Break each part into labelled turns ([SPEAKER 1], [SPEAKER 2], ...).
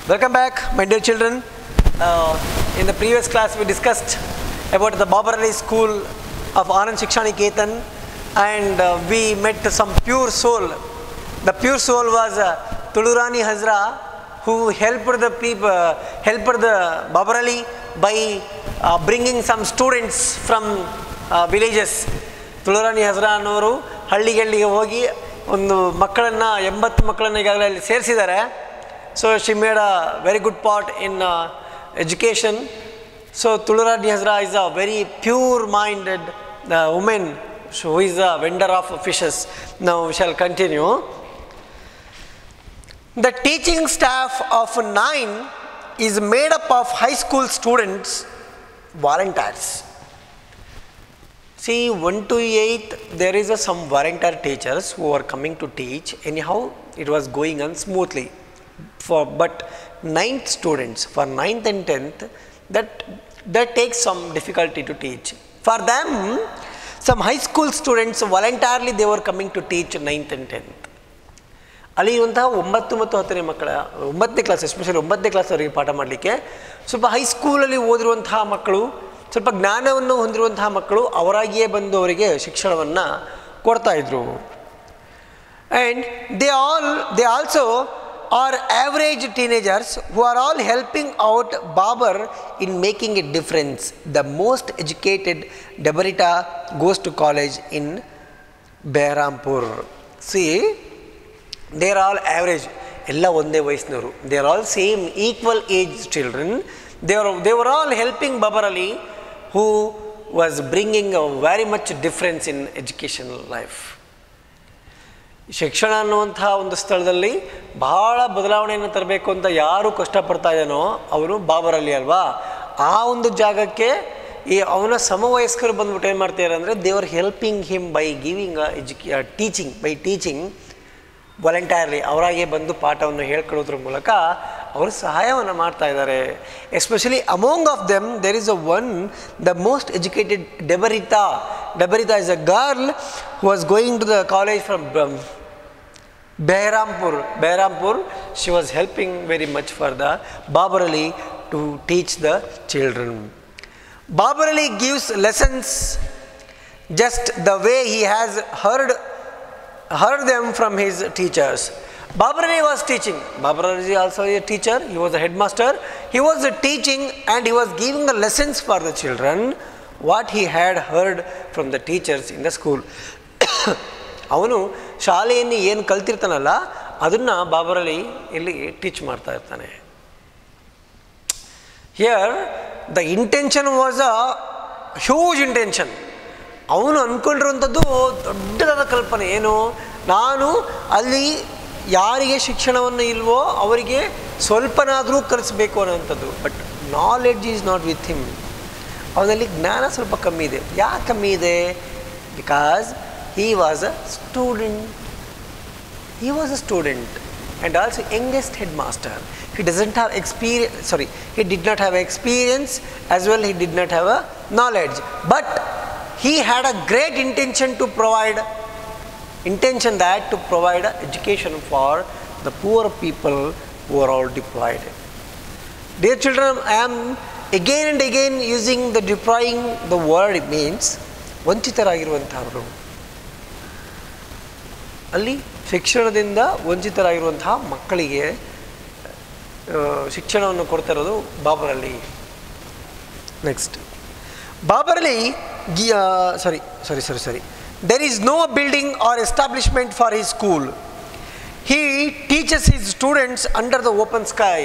[SPEAKER 1] Welcome back, my dear children. In the previous class, we discussed about the Babar Ali School of Anand Shiksha Niketan, and we met some pure soul. The pure soul was Tulurani Hazra, who helped the people, helped the Babar Ali by bringing some students from villages. Tulurani Hazra ಅನ್ನೋರು ಹಳ್ಳಿಗಳಿಗೆ ಹೋಗಿ ಒಂದು ಮಕ್ಕಳನ್ನ 80 ಮಕ್ಕಳನ್ನ ಈಗಾಗಲೇ ಅಲ್ಲಿ ಸೇರಿಸಿದ್ದಾರೆ. So she made a very good part in education. So Tulurani Hazra is a very pure-minded woman who is a vendor of fishes. Now we shall continue. The teaching staff of 9 is made up of high school students, volunteers. See, 1 to 8, there is some volunteer teachers who are coming to teach. Anyhow, it was going on smoothly. But 9th students, for 9th and 10th, that takes some difficulty to teach. For them, some high school students voluntarily they were coming to teach 9th and 10th. ಅಲ್ಲಿ ಇರುವಂತಹ 9 ಮತ್ತು 10ನೇ ಮಕ್ಕಳ 9ನೇ class, especially 9ನೇ class ಅವರಿಗೆ ಪಾಠ ಮಾಡಲಿಕ್ಕೆ ಸ್ವಲ್ಪ ಹೈಸ್ಕೂಲಲ್ಲಿ ಓದಿರುವಂತಹ ಮಕ್ಕಳು, ಸ್ವಲ್ಪ ಜ್ಞಾನವನ್ನು ಹೊಂದಿರುವಂತಹ ಮಕ್ಕಳು ಅವರಾಗಿಯೇ ಬಂದು ಅವರಿಗೆ ಶಿಕ್ಷಣವನ್ನು ಕೊಡ್ತಾಯಿದ್ರು. And they also are average teenagers who are all helping out Babar in making a difference. The most educated Dabarita goes to college in Behrampur. See, they are all average. Ella onde vayasnaru. They are all same equal age children. They were all helping Babar Ali, who was bringing a very much difference in educational life. ಶಿಕ್ಷಣ ಅನ್ನುವಂಥ ಒಂದು ಸ್ಥಳದಲ್ಲಿ ಬಹಳ ಬದಲಾವಣೆಯನ್ನು ತರಬೇಕು ಅಂತ ಯಾರು ಕಷ್ಟಪಡ್ತಾ ಇದ್ದಾನೋ ಅವನು ಬಾಬರ್ ಅಲಿ ಅಲ್ವಾ. ಆ ಒಂದು ಜಾಗಕ್ಕೆ ಅವನ ಸಮವಯಸ್ಕರು ಬಂದ್ಬಿಟ್ಟು ಏನು ಮಾಡ್ತಾರೆ ಅಂದರೆ they were helping him by giving teaching voluntarily ಅವರಾಗೆ ಬಂದು ಪಾಠವನ್ನು ಹೇಳ್ಕೊಡೋದ್ರ ಮೂಲಕ ಅವರು ಸಹಾಯವನ್ನು ಮಾಡ್ತಾ ಇದ್ದಾರೆ. Especially among of them there is the most educated Debarita is a girl who was going to the college from Behrampur. She was helping very much for the Babar Ali to teach the children. Babar Ali gives lessons just the way he has heard them from his teachers. Babar Ali was teaching. Babar Ali is also a teacher. He was a headmaster. He was teaching and he was giving the lessons for the children what he had heard from the teachers in the school. ಅವನು ಶಾಲೆಯನ್ನು ಏನು ಕಲ್ತಿರ್ತಾನಲ್ಲ ಅದನ್ನು ಬಾಬರ್ ಅಲಿ ಇಲ್ಲಿ teach ಮಾಡ್ತಾ ಇರ್ತಾನೆ. Here the intention was a huge intention. ಅವನು ಅಂದ್ಕೊಂಡಿರುವಂಥದ್ದು ದೊಡ್ಡದಾದ ಕಲ್ಪನೆ ಏನು, ನಾನು ಅಲ್ಲಿ ಯಾರಿಗೆ ಶಿಕ್ಷಣವನ್ನು ಇಲ್ವೋ ಅವರಿಗೆ ಸ್ವಲ್ಪನಾದರೂ ಕಲಿಸ್ಬೇಕು ಅನ್ನೋಂಥದ್ದು. But knowledge is not with him. ಅವನಲ್ಲಿ ಜ್ಞಾನ ಸ್ವಲ್ಪ ಕಮ್ಮಿ ಇದೆ. ಯಾಕೆ ಕಮ್ಮಿ ಇದೆ? Because he was a student and also youngest headmaster. He did not have experience as well. He did not have a knowledge, but he had a great intention to provide education for the poor people who are all deployed. Dear children, I am again and again using the deploying the word. It means ವಂಚಿತರಾಗಿರುವಂತಹವರು, ಅಲ್ಲಿ ಶಿಕ್ಷಣದಿಂದ ವಂಚಿತರಾಗಿರುವಂತಹ ಮಕ್ಕಳಿಗೆ ಶಿಕ್ಷಣವನ್ನು ಕೊಡ್ತಾ ಇರೋದು Babar Ali. Next, Babar Ali there is no building or establishment for his school. He teaches his students under the open sky.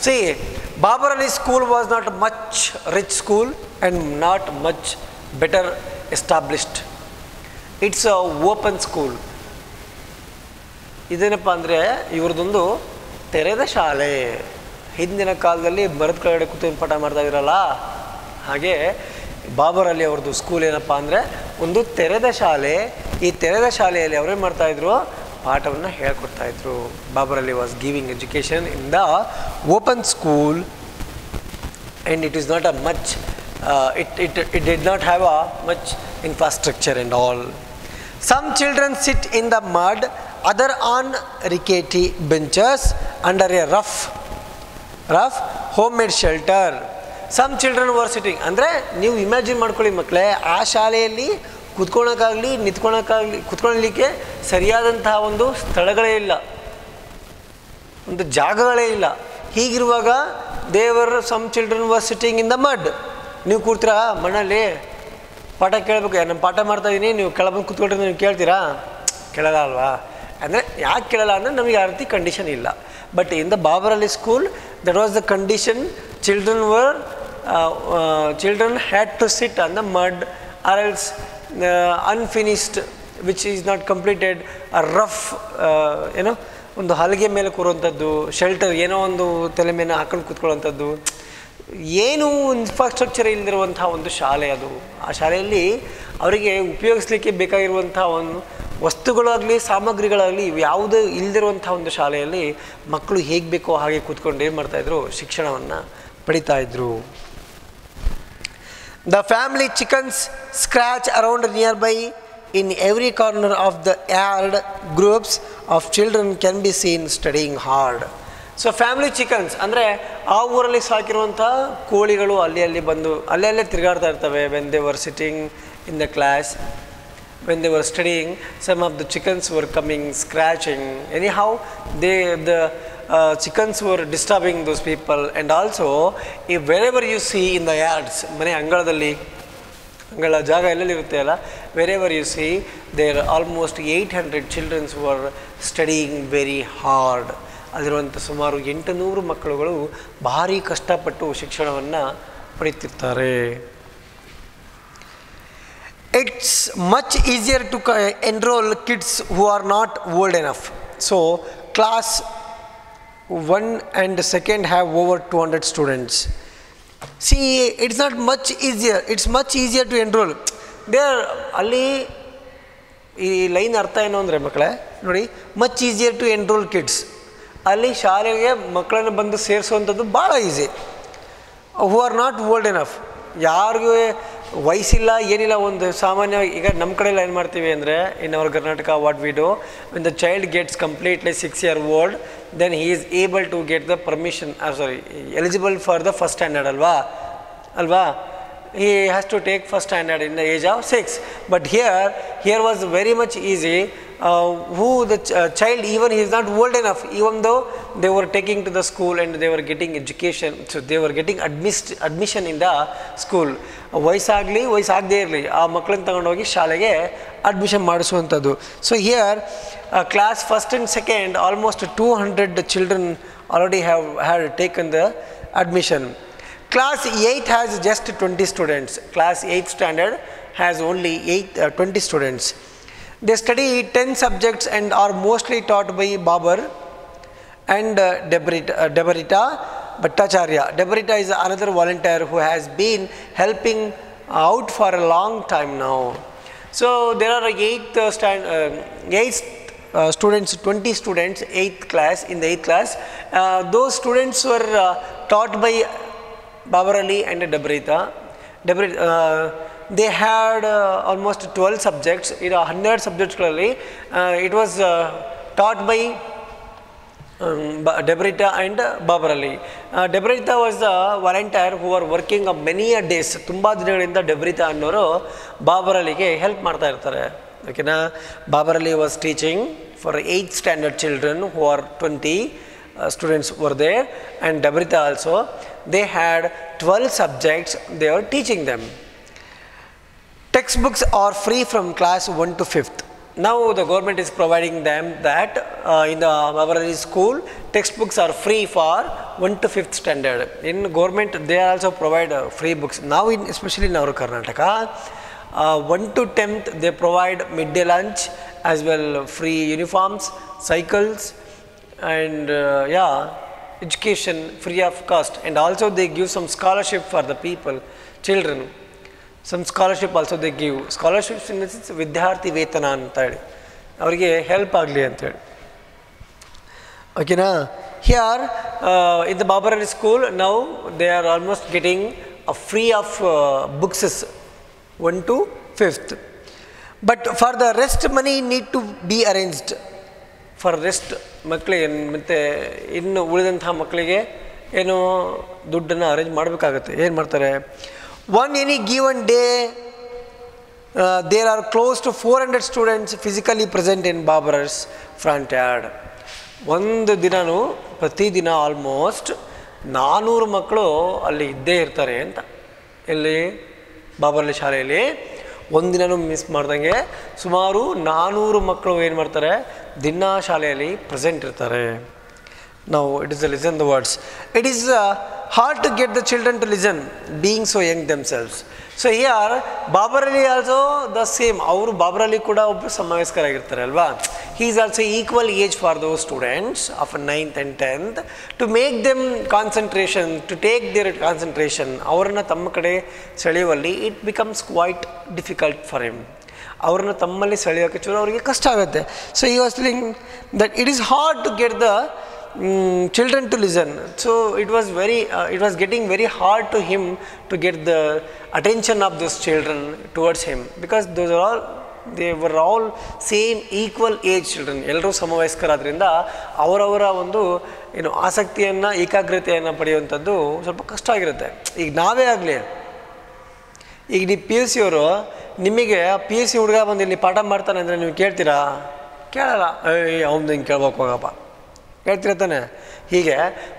[SPEAKER 1] See, Babar Ali's school was not much rich school and not much better established. It's a open school. ಇದೇನಪ್ಪ ಅಂದರೆ ಇವ್ರದ್ದೊಂದು ತೆರೆದ ಶಾಲೆ. ಹಿಂದಿನ ಕಾಲದಲ್ಲಿ ಮರದ ಕೆಳಗಡೆ ಕೂತ್ಕೊಂಡು ಪಾಠ ಮಾಡ್ತಾ ಇದ್ರಲ್ಲ, ಹಾಗೆ ಬಾಬರ್ ಅಲಿ ಅವ್ರದ್ದು ಸ್ಕೂಲ್ ಏನಪ್ಪ ಅಂದರೆ ಒಂದು ತೆರೆದ ಶಾಲೆ. ಈ ತೆರೆದ ಶಾಲೆಯಲ್ಲಿ ಅವರೇನು ಮಾಡ್ತಾಯಿದ್ರು, ಪಾಠವನ್ನು ಹೇಳ್ಕೊಡ್ತಾಯಿದ್ರು. Babar Ali was giving education in the open school and it is not a much it did not have a much infrastructure and all. Some children sit in the mud, other on rickety benches under a rough of homemade shelter. Some children were sitting ಅಂದರೆ ನೀವು imagine ಮಾಡ್ಕೊಳ್ಳಿ ಮಕ್ಕಳೇ, ಆ ಶಾಲೆಯಲ್ಲಿ ಕುತ್ಕೊಳ್ಳೋಕ್ಕಾಗಲಿ ಕುತ್ಕೊಳ್ಳಲಿಕ್ಕೆ ಸರಿಯಾದಂತಹ ಒಂದು ಸ್ಥಳಗಳೇ ಇಲ್ಲ, ಒಂದು ಜಾಗಗಳೇ ಇಲ್ಲ. ಹೀಗಿರುವಾಗ there were some children were sitting in the mud. ನೀವು ಕೂರ್ತೀರಾ ಮಣ್ಣಲ್ಲಿ? ಪಾಠ ಕೇಳಬೇಕು, ನಾನು ಪಾಠ ಮಾಡ್ತಾಯಿದ್ದೀನಿ, ನೀವು ಕೆಳಬಂದು ಕೂತ್ಕೊಳ್ರಿ, ನೀವು ಕೇಳ್ತೀರಾ? ಕೇಳಲ್ಲ ಅಲ್ವಾ? ಅಂದರೆ ಯಾಕೆ ಕೇಳಲ್ಲ ಅಂದರೆ ನಮಗೆ ಯಾವ ರೀತಿ ಕಂಡೀಷನ್ ಇಲ್ಲ. But in the Babar Ali school that was the condition. Children had to sit on the mud or else unfinished which is not completed, rough ಏನೋ ಒಂದು ಹಲಗೆ ಮೇಲೆ ಕೂರುವಂಥದ್ದು, ಶೆಲ್ಟರ್ ಏನೋ ಒಂದು ತಲೆ ಮೇಲೆ ಹಾಕೊಂಡು ಕೂತ್ಕೊಳ್ಳೋವಂಥದ್ದು, ಏನು ಇನ್ಫ್ರಾಸ್ಟ್ರಕ್ಚರ್ ಇಲ್ಲದಿರುವಂಥ ಒಂದು ಶಾಲೆ ಅದು. ಆ ಶಾಲೆಯಲ್ಲಿ ಅವರಿಗೆ ಉಪಯೋಗಿಸ್ಲಿಕ್ಕೆ ಬೇಕಾಗಿರುವಂಥ ಒಂದು ವಸ್ತುಗಳಾಗಲಿ ಸಾಮಗ್ರಿಗಳಾಗಲಿ ಯಾವುದೇ ಇಲ್ಲದಿರುವಂಥ ಒಂದು ಶಾಲೆಯಲ್ಲಿ ಮಕ್ಕಳು ಹೇಗೆ ಬೇಕೋ ಹಾಗೆ ಕೂತ್ಕೊಂಡು ಏನು ಮಾಡ್ತಾಯಿದ್ರು, ಶಿಕ್ಷಣವನ್ನು ಪಡಿತಾಯಿದ್ರು. The family chickens scratch around nearby in every corner of the yard. Groups of children can be seen studying hard. So family chickens ಅಂದರೆ ಆ ಊರಲ್ಲಿ ಸಾಕಿರುವಂಥ ಕೋಳಿಗಳು ಅಲ್ಲಿ ಬಂದು ಅಲ್ಲೇ ತಿರುಗಾಡ್ತಾ ಇರ್ತವೆ. When they were sitting in the class, when they were studying, some of the chickens were coming scratching. Anyhow the chickens were disturbing those people. And also if wherever you see in the yards, ಮನೆ ಅಂಗಳದಲ್ಲಿ, ಅಂಗಳ ಜಾಗ ಎಲ್ಲೆಲ್ಲಿರುತ್ತೆ ಅಲ್ಲ, wherever you see there almost 800 childrens were studying very hard. ಅಲ್ಲಿರುವಂಥ ಸುಮಾರು 800 ಮಕ್ಕಳುಗಳು ಭಾರಿ ಕಷ್ಟಪಟ್ಟು ಶಿಕ್ಷಣವನ್ನು ಪಡೆಯುತ್ತಿರ್ತಾರೆ. It's much easier to enrol kids who are not old enough. So class 1 and 2 have over 200 students. See, it's not much easier. It's much easier to enroll. There, ಅಲ್ಲಿ ಈ line ಅರ್ಥ ಏನು ಅಂದರೆ ಮಕ್ಕಳೇ ನೋಡಿ, much easier to enrol kids. ಅಲ್ಲಿ ಶಾಲೆಗೆ ಮಕ್ಕಳನ್ನು ಬಂದು ಸೇರಿಸುವಂಥದ್ದು ಭಾಳ easy. Who are not old enough, ಯಾರಿಗೂ ವಯಸ್ಸಿಲ್ಲ ಏನಿಲ್ಲ. ಒಂದು ಸಾಮಾನ್ಯ ಈಗ ನಮ್ಮ ಕಡೆಲ್ಲ ಏನು ಮಾಡ್ತೀವಿ ಅಂದರೆ, in our Karnataka what we do, when the child gets completely 6 year old, then he is able to get the permission, eligible for the first standard alva. He has to take first standard in the age of 6. But here was very much easy. Who the child, even he is not old enough, even though they were taking to the school and they were getting education, so they were getting admission in the school. ವಯಸ್ಸಾಗದೇ ಇರಲಿ, ಆ ಮಕ್ಕಳನ್ನ ತಗೊಂಡೋಗಿ ಶಾಲೆಗೆ admission ಮಾಡಿಸುವಂಥದ್ದು. So here class 1st and 2nd almost 200 children already had taken the admission. Class 8 has just 20 students. Class 8th standard has only 20 students. They study 10 subjects and are mostly taught by Babar and Debarita Bhattacharya. Debarita is another volunteer who has been helping out for a long time now. So there are 8 students, 20 students, 8th class, in the 8th class. Those students were taught by Babar Ali and Debarita. They had almost 12 subjects. 100 subjects. It was taught by Debarita and Babar Ali. Debarita was the volunteer who were working many days. ತುಂಬ ದಿನಗಳಿಂದ ಡೆಬ್ರಿತಾ ಅನ್ನೋರು Babur ಅಲಿಗೆ help ಮಾಡ್ತಾ ಇರ್ತಾರೆ. ಓಕೆನಾ? Babar Ali was teaching for 8th standard children who are 20 students were there, and Debarita also. They had 12 subjects they were teaching them. Textbooks are free from class 1 to 5th. Now the government is providing them that in the Babar Ali school textbooks are free for 1 to 5th standard. In government they also provide free books. Now especially in our Karnataka, 1 to 10th they provide midday lunch as well, free uniforms, cycles, and education free of cost. And also they give some scholarship for the children. Some scholarship also they give. Scholarships in the sense ವಿದ್ಯಾರ್ಥಿ ವೇತನ ಅಂತ ಹೇಳಿ, ಅವರಿಗೆ help ಆಗಲಿ ಅಂತೇಳಿ. ಓಕೆನಾ? Here in the Babar Ali school now they are almost getting a free of books 1 to 5th. But for the rest money need to be arranged. For rest ಮಕ್ಕಳಿಗೆ ಮತ್ತು ಇನ್ನು ಉಳಿದಂತಹ ಮಕ್ಕಳಿಗೆ ಏನು ದುಡ್ಡನ್ನು ಅರೇಂಜ್ ಮಾಡಬೇಕಾಗತ್ತೆ. ಏನು ಮಾಡ್ತಾರೆ, on any given day there are close to 400 students physically present in Babar's front yard. ಒಂದು ದಿನವೂ ಪ್ರತಿದಿನ ಆಲ್ಮೋಸ್ಟ್ 400 ಮಕ್ಕಳು ಅಲ್ಲಿ ಇದ್ದೇ ಇರ್ತಾರೆ ಅಂತ. ಎಲ್ಲಿ ಬಾಬರಳ್ಳಿ ಶಾಲೆಯಲ್ಲಿ ಒಂದಿನೂ ಮಿಸ್ ಮಾಡ್ದಂಗೆ ಸುಮಾರು 400 ಮಕ್ಕಳು ಏನು ಮಾಡ್ತಾರೆ, ದಿನ ಶಾಲೆಯಲ್ಲಿ ಪ್ರೆಸೆಂಟ್ ಇರ್ತಾರೆ. Now it is to listen the words. It is hard to get the children to listen, being so young themselves. So here Babarali also the same. ಅವರು ಬಾಬರಲ್ಲಿ ಕೂಡ ಒಬ್ಬರು ಸಮವಯಸ್ಕರಾಗಿರ್ತಾರೆ ಅಲ್ವಾ. He is also equal age for those students of 9th and 10th to make them concentration, to take their concentration. ಅವರನ್ನು ತಮ್ಮ ಕಡೆ ಸೆಳೆಯುವಲ್ಲಿ it becomes quite difficult for him. ಅವ್ರನ್ನ ತಮ್ಮಲ್ಲಿ ಸೆಳೆಯೋಕ್ಕೆ ಚೂರು ಅವರಿಗೆ ಕಷ್ಟ ಆಗುತ್ತೆ. So he was telling that it is hard to get the children to listen. So it was getting very hard to him to get the attention of those children towards him, because they were all same equal age children. ಎಲ್ಲರೂ ಸಮವಯಸ್ಕರಾದ್ರಿಂದ ಅವರವರ ಒಂದು ಆಸಕ್ತಿಯನ್ನು ಏಕಾಗ್ರತೆಯನ್ನು ಪಡೆಯುವಂಥದ್ದು ಸ್ವಲ್ಪ ಕಷ್ಟ ಆಗಿರುತ್ತೆ. ಈಗ ನಾವೇ ಆಗಲಿ, ಈಗ ನೀವು PUC ಅವರು ನಿಮಗೆ PUC ಹುಡುಗ ಬಂದು ಇಲ್ಲಿ ಪಾಠ ಮಾಡ್ತಾನೆ ಅಂದರೆ ನೀವು ಕೇಳ್ತೀರಾ? ಕೇಳಲ್ಲ. ಅವ್ನು ಹಿಂಗೆ ಕೇಳ್ಬೇಕು ಹೋಗಪ್ಪ, ಹೇಳ್ತೀರ ತಾನೆ. ಹೀಗೆ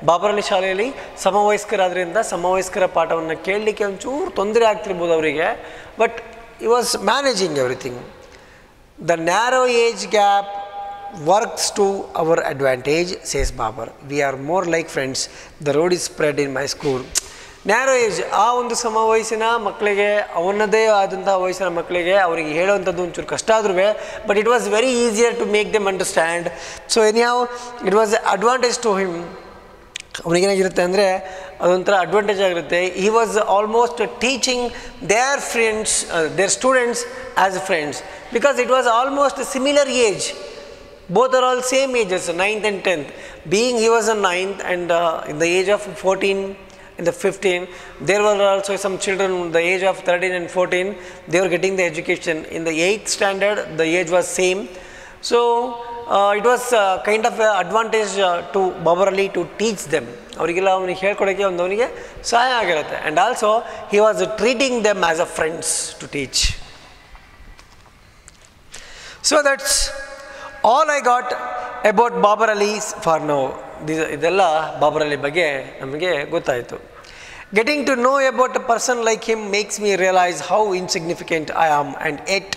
[SPEAKER 1] ಬಾಬರಳ್ಳಿ ಶಾಲೆಯಲ್ಲಿ ಸಮವಯಸ್ಕರಾದ್ರಿಂದ ಸಮವಯಸ್ಕರ ಪಾಠವನ್ನು ಕೇಳಲಿಕ್ಕೆ ಒಂಚೂರು ತೊಂದರೆ ಆಗ್ತಿರ್ಬೋದು ಅವರಿಗೆ, but he was managing everything. The narrow age gap works to our advantage, says Babar. We are more like friends. The road is spread in my school. Narrow age, ಆ ಒಂದು ಸಮವಯಸ್ಸಿನ ಮಕ್ಕಳಿಗೆ, ಅವನದೇ ಆದಂಥ ವಯಸ್ಸಿನ ಮಕ್ಕಳಿಗೆ ಅವರಿಗೆ ಹೇಳುವಂಥದ್ದು ಒಂಚೂರು ಕಷ್ಟ ಆದ್ರೂ but it was very easier to make them understand. So anyhow it was advantage to him. ಅವನಿಗೇನಾಗಿರುತ್ತೆ ಅಂದರೆ ಅದೊಂಥರ ಅಡ್ವಾಂಟೇಜ್ ಆಗಿರುತ್ತೆ. He was almost teaching their friends, their students as friends, because it was almost similar age. Both are all same ages, 9th and 10th. Being he was a 9th and in the age of 14, in the 15, there were also some children in the age of 13 and 14, they were getting the education. In the 8th standard, the age was same. So it was kind of an advantage to Babarali to teach them. ಅವರಿಗೆಲ್ಲ ಅವನಿಗೆ ಹೇಳ್ಕೊಡೋಕ್ಕೆ ಒಂದು ಅವನಿಗೆ ಸಹಾಯ ಆಗಿರುತ್ತೆ. And also he was treating them as a friends to teach. So that's all I got about ಬಾಬರಲಿ for now. ಇದೆಲ್ಲ ಬಾಬರಲಿ ಬಗ್ಗೆ ನಮಗೆ ಗೊತ್ತಾಯಿತು. Getting to know about a person like him makes me realise how insignificant I am and at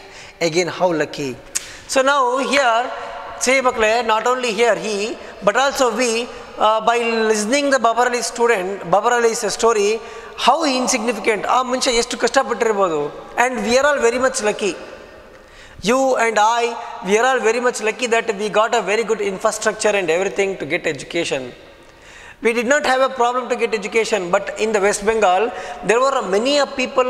[SPEAKER 1] again how lucky. So ನಾವು here say ಮಕ್ಕಳೇ, not only here he but also we by listening the Babarali's story, how insignificant ಆ ಮನುಷ್ಯ ಎಷ್ಟು ಕಷ್ಟಪಟ್ಟಿರ್ಬೋದು. And we are all very much lucky. You and I, we are all very much lucky that we got a very good infrastructure and everything to get education. We did not have a problem to get education, but in the West Bengal, there were many people,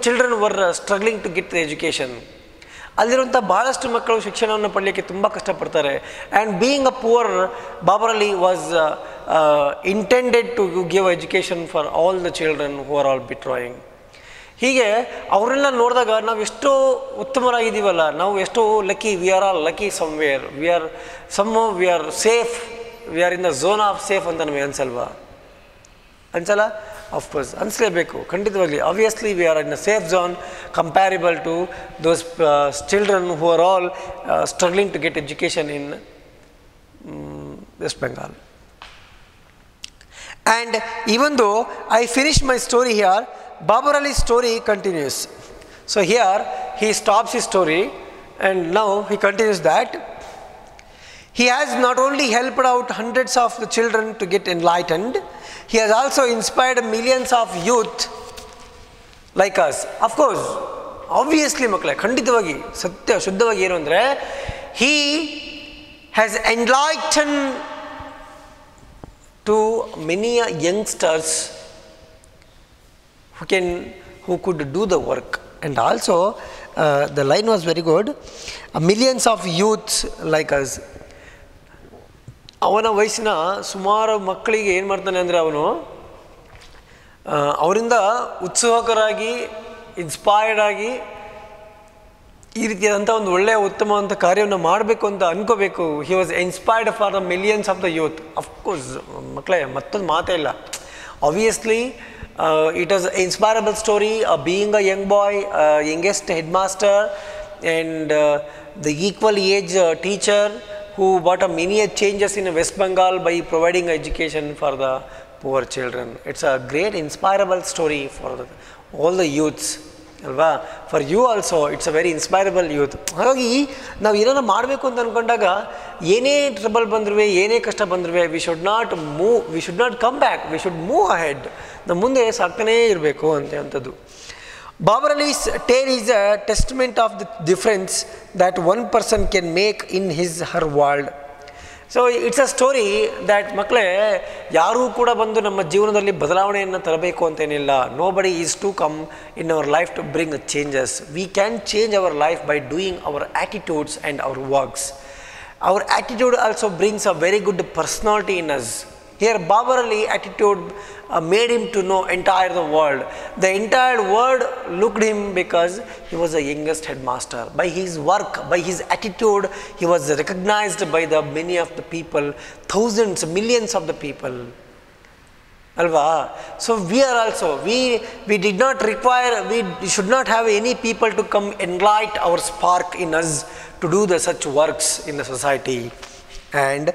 [SPEAKER 1] children were struggling to get the education. ಅಲ್ಲಿರುವಂಥ ಭಾಳಷ್ಟು ಮಕ್ಕಳು ಶಿಕ್ಷಣವನ್ನು ಪಡಲಿಕ್ಕೆ ತುಂಬ ಕಷ್ಟಪಡ್ತಾರೆ. And being a poor, probably was intended to give education for all the children who are all betraying. ಹೀಗೆ ಅವರೆಲ್ಲ ನೋಡಿದಾಗ ನಾವು ಎಷ್ಟೋ ಉತ್ತಮರಾಗಿದ್ದೀವಲ್ಲ, ನಾವು ಎಷ್ಟೋ lucky, we are all lucky somewhere, we are safe, we are in the zone of safe ಅಂತ ನಮಗೆ ಅನ್ಸಲ್ವಾ? ಅನ್ಸಲ್ಲ? ಅಫ್ಕೋರ್ಸ್ ಅನಿಸ್ಲೇಬೇಕು, ಖಂಡಿತವಾಗಲಿ. Obviously we are in a safe zone comparable to those children who are all struggling to get education in West Bengal. And even though I finish my story here, Babarali's story continues. So here he stops his story and now he continues that he has not only helped out hundreds of the children to get enlightened, he has also inspired millions of youth like us. Of course, obviously ಮಕ್ಕಳೇ, ಖಂಡಿತವಾಗಿ ಸತ್ಯ ಶುದ್ಧವಾಗಿ ಏನು ಅಂದರೆ, he has enlightened to many youngsters who could do the work. And also the line was very good, millions of youths like us. ಅವನ ವಯಸ್ಸಿನ ಸುಮಾರು ಮಕ್ಕಳಿಗೆ ಏನು ಮಾಡ್ತಾನೆ ಅಂದರೆ, ಅವನು ಅವರಿಂದ ಉತ್ಸುಕರಾಗಿ, ಇನ್ಸ್ಪೈರ್ಡ್ ಆಗಿ ಈ ರೀತಿಯಾದಂಥ ಒಂದು ಒಳ್ಳೆಯ ಉತ್ತಮವಾದಂಥ ಕಾರ್ಯವನ್ನು ಮಾಡಬೇಕು ಅಂತ ಅನ್ಕೋಬೇಕು. He was inspired for the millions of the youth. Of course ಮಕ್ಕಳೇ, ಮತ್ತೊಂದು ಮಾತೇ ಇಲ್ಲ. Obviously it was inspirable story, being a young boy, youngest head master and the equal age teacher who brought a many changes in West Bengal by providing education for the poor children. It's a great inspirable story for all the youths ಅಲ್ವಾ. For you also it's a very inspirable youth. ಹಾಗಾಗಿ ನಾವು ಏನಾರು ಮಾಡಬೇಕು ಅಂತ ಅಂದ್ಕೊಂಡಾಗ ಏನೇ trouble ಬಂದ್ರೂ, ಏನೇ ಕಷ್ಟ ಬಂದ್ರೂ, we should not come back, we should move ahead. ನಮ್ಮ ಮುಂದೆ ಸಾಕ್ತಾನೇ ಇರಬೇಕು ಅಂಥದ್ದು. Babar Ali's tale is a testament of the difference that one person can make in his her world. So it's a story that ಮಕ್ಕಳೇ, ಯಾರೂ ಕೂಡ ಬಂದು ನಮ್ಮ ಜೀವನದಲ್ಲಿ ಬದಲಾವಣೆಯನ್ನು ತರಬೇಕು ಅಂತೇನಿಲ್ಲ. Nobody is to come in our life to bring changes. We can change our life by doing our attitudes and our works. Our attitude also brings a very good personality in us. Here Babar Ali attitude made him to know entire the world. The entire world looked him because he was the youngest headmaster. By his work, by his attitude, he was recognized by the many of the people, thousands, millions of the people. Alva. So we are also, we did not require, we should not have any people to come enlight our spark in us to do the such works in the society. And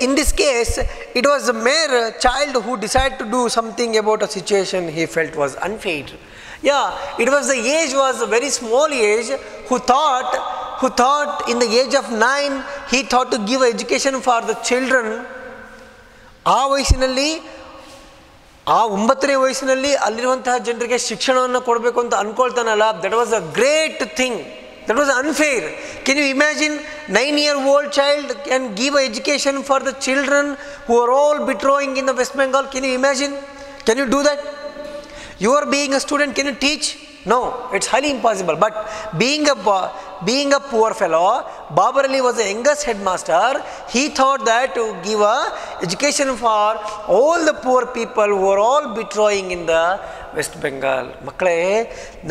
[SPEAKER 1] in this case, it was a mere child who decided to do something about a situation he felt was unfair. Yeah, it was the age was a very small age who thought in the age of 9, he thought to give education for the children. ಆ ವಯಸ್ಸಿನಲ್ಲಿ, ಆ 9ನೇ ವಯಸ್ಸಿನಲ್ಲಿ ಅಲ್ಲಿರುವಂತಹ ಜನರಿಗೆ ಶಿಕ್ಷಣವನ್ನು ಕೊಡಬೇಕು ಅಂತ ಅಂದ್ಕೊಳ್ತಾನಲ್ಲ, that was a great thing. That was unfair. Can you imagine 9-year-old child can give education for the children who are all withdrawing in the West Bengal? Can you imagine? Can you do that? You are being a student, can you teach? No, it's highly impossible. But being a poor fellow, Babar Ali was the youngest headmaster. He thought that to give a education for all the poor people who are all withdrawing in the West Bengal. ಮಕ್ಕಳೇ,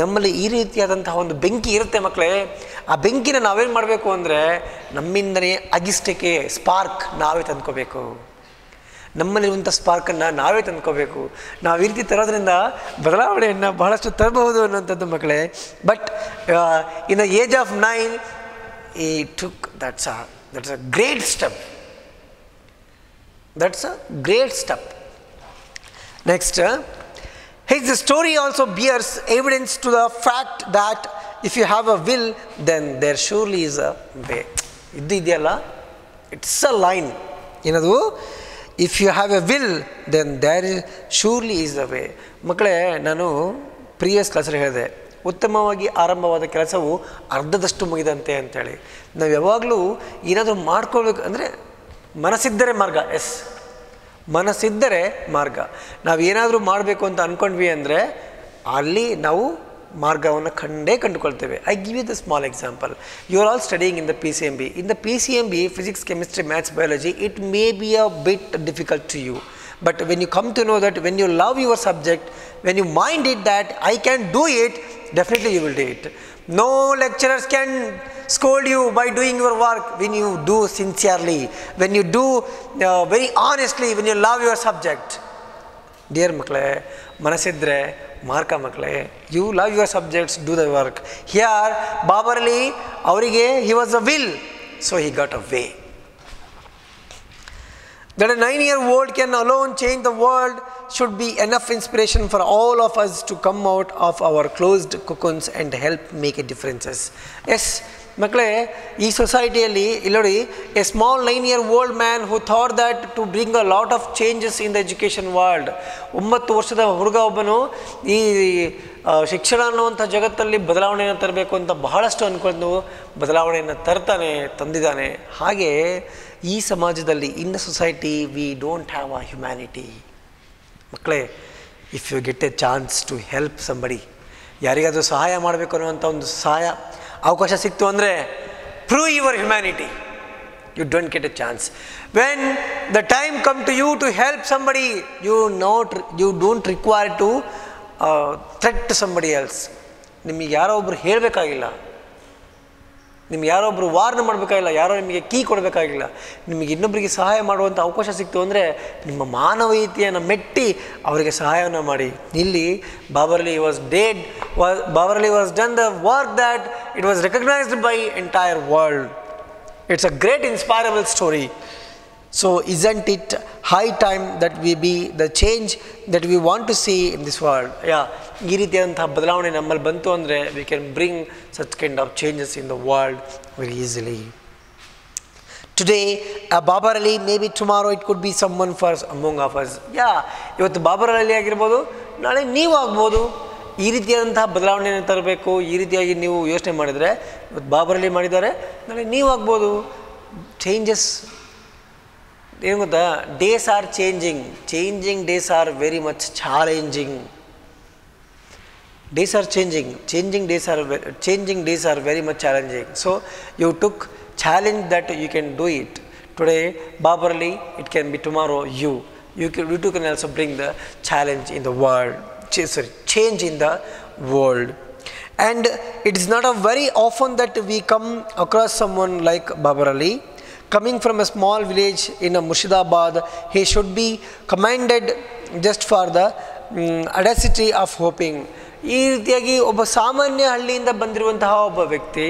[SPEAKER 1] ನಮ್ಮಲ್ಲಿ ಈ ರೀತಿಯಾದಂತಹ ಒಂದು ಬೆಂಕಿ ಇರುತ್ತೆ ಮಕ್ಕಳೇ. ಆ ಬೆಂಕಿನ ನಾವೇನು ಮಾಡಬೇಕು ಅಂದರೆ, ನಮ್ಮಿಂದನೇ ಅಗಿಷ್ಟಕ್ಕೆ ಸ್ಪಾರ್ಕ್ ನಾವೇ ತಂದ್ಕೋಬೇಕು. ನಮ್ಮಲ್ಲಿರುವಂಥ ಸ್ಪಾರ್ಕನ್ನು ನಾವೇ ತಂದ್ಕೋಬೇಕು. ನಾವು ಈ ರೀತಿ ತರೋದ್ರಿಂದ ಬದಲಾವಣೆಯನ್ನು ಬಹಳಷ್ಟು ತರಬಹುದು ಅನ್ನೋಂಥದ್ದು ಮಕ್ಕಳೇ. But in the age of 9 ಈ took that's a great step. That's a great step. Next, his story also bears evidence to the fact that if you have a will, then there surely is a way. ಇದೆಯಲ್ಲ, it's a line ಏನದು, if you have a will then there surely is a way. ಮಕ್ಕಳೇ, ನಾನು previous ಕ್ಲಾಸಲ್ಲಿ ಹೇಳಿದೆ, ಉತ್ತಮವಾಗಿ ಆರಂಭವಾದ ಕೆಲಸವು ಅರ್ಧದಷ್ಟು ಮುಗಿದಂತೆ ಅಂತೇಳಿ. ನಾವು ಯಾವಾಗಲೂ ಏನಾದರೂ ಮಾಡ್ಕೊಳ್ಬೇಕು ಅಂದರೆ ಮನಸ್ಸಿದ್ದರೆ ಮಾರ್ಗ. ಎಸ್, ಮನಸ್ಸಿದ್ದರೆ ಮಾರ್ಗ. ನಾವು ಏನಾದರೂ ಮಾಡಬೇಕು ಅಂತ ಅಂದ್ಕೊಂಡ್ವಿ ಅಂದರೆ ಅಲ್ಲಿ ನಾವು ಮಾರ್ಗವನ್ನು ಕಂಡುಕೊಳ್ತೇವೆ. I give you the small example. You are all studying in the PCMB. In the PCMB, physics, chemistry, maths, biology, it may be a bit difficult to you. But when you come to know that when you love your subject, when you mind it that I can do it, definitely you will do it. No lecturers can scold you by doing your work when you do sincerely, when you do very honestly, when you love your subject. Dear makle, manasidre marka makle, you love your subjects, do the work. Here Babar Ali avrige he was a will, so he got a way. That a 9-year-old can alone change the world should be enough inspiration for all of us to come out of our closed cocoons and help make a differences. Yes, ಮಕ್ಕಳೇ, ಈ ಸೊಸೈಟಿಯಲ್ಲಿ ಇಲ್ಲೋಡಿ, a small 9-year-old man who thought that to bring a lot of changes in the education world. 9 ವರ್ಷದ ಹುಡುಗ ಒಬ್ಬನು ಈ ಶಿಕ್ಷಣ ಅನ್ನುವಂಥ ಜಗತ್ತಲ್ಲಿ ಬದಲಾವಣೆಯನ್ನು ತರಬೇಕು ಅಂತ ಬಹಳಷ್ಟು ಅಂದ್ಕೊಂಡು ಬದಲಾವಣೆಯನ್ನು ತಂದಿದ್ದಾನೆ. ಹಾಗೆ ಈ ಸಮಾಜದಲ್ಲಿ, in the society, we don't have a humanity. ಮಕ್ಕಳೇ, if you get a chance to help somebody, ಯಾರಿಗಾದರೂ ಸಹಾಯ ಮಾಡಬೇಕು ಅನ್ನುವಂಥ ಒಂದು ಅವಕಾಶ ಸಿಕ್ತು ಅಂದರೆ, prove your humanity. You don't get a chance. When the time come to you to help somebody, you don't require to threat somebody else. ನಿಮಗೆ ಯಾರೋ ಒಬ್ರು ಹೇಳಬೇಕಾಗಿಲ್ಲ, ನಿಮ್ಗೆ ಯಾರೋ ಒಬ್ಬರು ವಾರ್ನ್ ಮಾಡಬೇಕಾಗಿಲ್ಲ, ಯಾರೋ ನಿಮಗೆ ಕೀ ಕೊಡಬೇಕಾಗಿಲ್ಲ. ನಿಮಗೆ ಇನ್ನೊಬ್ಬರಿಗೆ ಸಹಾಯ ಮಾಡುವಂಥ ಅವಕಾಶ ಸಿಕ್ತು ಅಂದರೆ ನಿಮ್ಮ ಮಾನವೀಯತೆಯನ್ನು ಮೆಟ್ಟಿ ಅವರಿಗೆ ಸಹಾಯವನ್ನು ಮಾಡಿ. ಇಲ್ಲಿ Babar Ali was done the work that it was recognised by entire world. It's a great inspirable story. So isn't it high time that we be the change that we want to see in this world? ಈ ರೀತಿಯಾದಂತಹ ಬದಲಾವಣೆ ನಮ್ಮಲ್ಲಿ ಬಂತು ಅಂದರೆ we can bring such kind of changes in the world very easily. Today Babar Ali, maybe tomorrow it could be someone for among of us. ಇವತ್ತು ಬಾಬರ್ ಅಲಿ ಆಗಿರ್ಬೋದು, ನಾಳೆ ನೀವು ಆಗ್ಬೋದು. ಈ ರೀತಿಯಾದಂತಹ ಬದಲಾವಣೆಯನ್ನು ತರಬೇಕು, ಈ ರೀತಿಯಾಗಿ ನೀವು ಯೋಚನೆ ಮಾಡಿದರೆ ಇವತ್ತು ಬಾಬರ್ ಅಲಿ ಮಾಡಿದ್ದಾರೆ, ನಾಳೆ ನೀವು ಆಗ್ಬೋದು. ಚೇಂಜಸ್ ಏನು ಗೊತ್ತಾ, days are changing days are very much challenging. Days are changing days are very much challenging. So you took challenge that you can do it. Today Babar Ali, it can be tomorrow you too can also bring the challenge in the world, change in the world. And it is not a very often that we come across someone like Babar Ali. Coming from a small village in Murshidabad, he should be commended just for the audacity of hoping. ಈ ರೀತಿಯಾಗಿ ಒಬ್ಬ ಸಾಮಾನ್ಯ ಹಳ್ಳಿಯಿಂದ ಬಂದಿರುವಂತಹ ಒಬ್ಬ ವ್ಯಕ್ತಿ,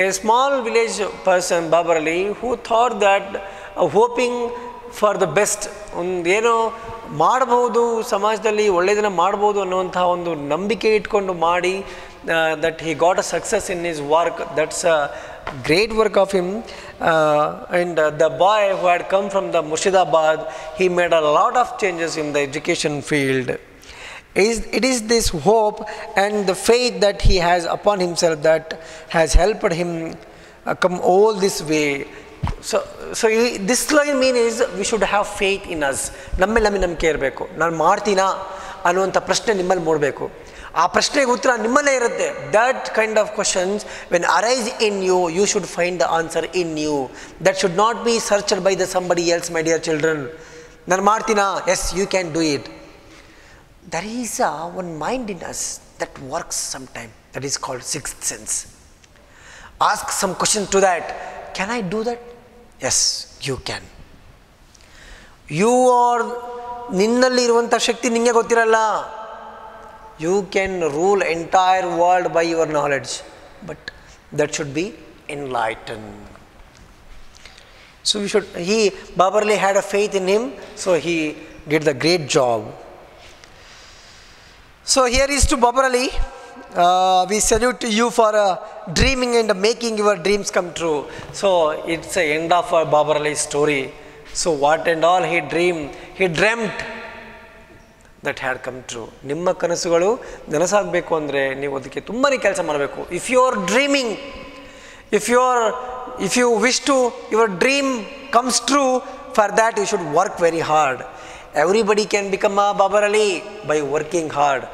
[SPEAKER 1] a small village person Babar Ali, who thought that hoping for the best, ಏನೋ ಮಾಡಬಹುದು, ಸಮಾಜದಲ್ಲಿ ಒಳ್ಳೆಯದನ್ನು ಮಾಡ್ಬೋದು ಅನ್ನುವಂತಹ ಒಂದು ನಂಬಿಕೆ ಇಟ್ಕೊಂಡು ಮಾಡಿ, that he got a success in his work. That's a great work of him. And the boy who had come from the Murshidabad, he made a lot of changes in the education field. It is this hope and the faith that he has upon himself that has helped him come all this way. So this line mean is we should have faith in us. ನಮ್ಮಲ್ಲಿ ನಂಬಿಕೆ ಇರಬೇಕು. ನಾನು ಮಾಡ್ತೀನಾ ಅನ್ನುವಂಥ ಪ್ರಶ್ನೆ ನಿಮ್ಮಲ್ಲಿ ಮೂಡಬೇಕು. ಆ ಪ್ರಶ್ನೆಗೆ ಉತ್ತರ ನಿಮ್ಮಲ್ಲೇ ಇರುತ್ತೆ. That kind of questions when arise in you, you should find the answer in you. That should not be searched by the somebody else, my dear children. ನಾನು ಮಾಡ್ತೀನಾ? Yes, you can do it. There is one mind in us that works some time, that is called sixth sense. Ask some question to that, can I do that? Yes, you can. You are, ನಿನ್ನಲ್ಲಿ ಇರುವಂಥ ಶಕ್ತಿ ನಿಮಗೆ ಗೊತ್ತಿರಲ್ಲ. You can rule entire world by your knowledge, but that should be enlightened. So Babar Ali had a faith in him, so he did the great job. So here is to Babar Ali. We salute you for dreaming and making your dreams come true. So it's the end of Babar Ali's story. So what and all he dreamt that had come true. ನಿಮ್ಮ ಕನಸುಗಳು ನನಸಾಗಬೇಕು ಅಂದರೆ ನೀವು ಅದಕ್ಕೆ ತುಂಬಾ ಕೆಲಸ ಮಾಡಬೇಕು. If you are dreaming, if you wish to your dream comes true, for that you should work very hard. Everybody can become a Babar Ali by working hard.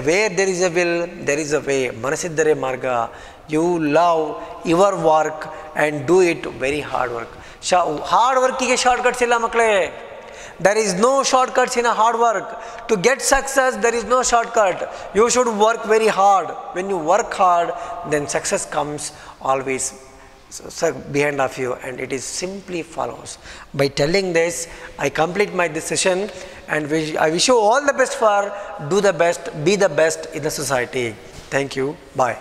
[SPEAKER 1] Where there is a will, there is a way. ಮನಸ್ಸಿದ್ದರೆ ಮಾರ್ಗ. You love your work and do it very hard work. Hard ವರ್ಕಿಗೆ shortcuts ಇಲ್ಲ ಮಕ್ಕಳೇ. There is no shortcuts in a hard work. To get success, there is no shortcut. You should work very hard. When you work hard, then success comes always behind of you, and it is simply follows. By telling this, I complete my decision, and I wish you all the best for do the best, be the best in the society. Thank you. Bye.